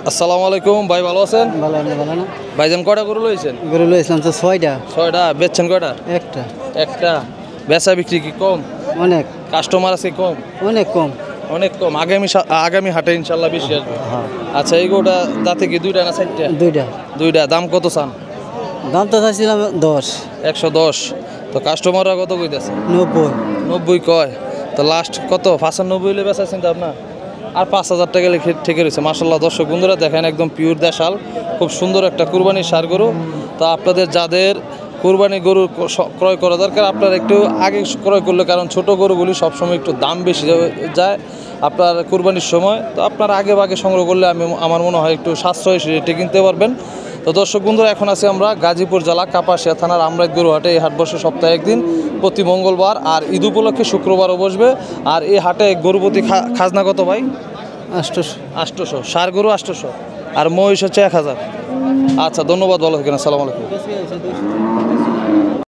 আসসালামু আলাইকুম ভাই, ভালো আছেন? ভালো না ভাইজান কয়টা গরু লইছেন? গরু লইছিলাম তো 6টা। 6টা বেচছেন কয়টা? একটা। একটা। বেচা বিক্রি কি কম? অনেক কাস্টমার আছে কম? অনেক কম। অনেক কম। আগামী হাটে ইনশাল্লাহ বেশি আসবে। হ্যাঁ আচ্ছা, এই গরুটা দাঁতে কি দুইটা না চারটা? দুইটা। দুইটা। দাম কত চান? দাম তো চাইছিলাম 10। 110। তো কাস্টমাররা কত কইতেছে? 90। 90 কয়। তো লাস্ট কত? 95 হলে বেচাচ্ছেন তো আপনার? আর 5000 টাকা লিখে ঠেকে রয়েছে। মাশাআল্লাহ, দর্শক বন্ধুরা দেখেন, একদম পিওর দেশাল, খুব সুন্দর একটা কুরবানির ষাঁড় গরু। তো আপনাদের যাদের কুরবানি গরু ক্রয় করা দরকার, আপনারা একটু আগে ক্রয় করলে, কারণ ছোট গরুগুলি সবসময় একটু দাম বেশি যায় আপনার কুরবানির সময়। তো আপনারা আগে ভাগে সংগ্রহ করলে আমার মনে হয় একটু সাশ্রয়ী রেটে কিনতে পারবেন। তো দর্শক বন্ধুরা, এখন আছি আমরা গাজীপুর জেলা কাপাসিয়া থানার আমরাইত গরু হাটে। এই হাট বসে সপ্তাহে একদিন, প্রতি মঙ্গলবার, আর ঈদ উপলক্ষে শুক্রবারও বসবে। আর এই হাটে গরুপতি খাজনা কত ভাই? 800। 800। ষাঁড় গরু 800, আর মহিষ হচ্ছে 1000। আচ্ছা, ধন্যবাদ, ভালো থাকেন। আসসালামু আলাইকুম।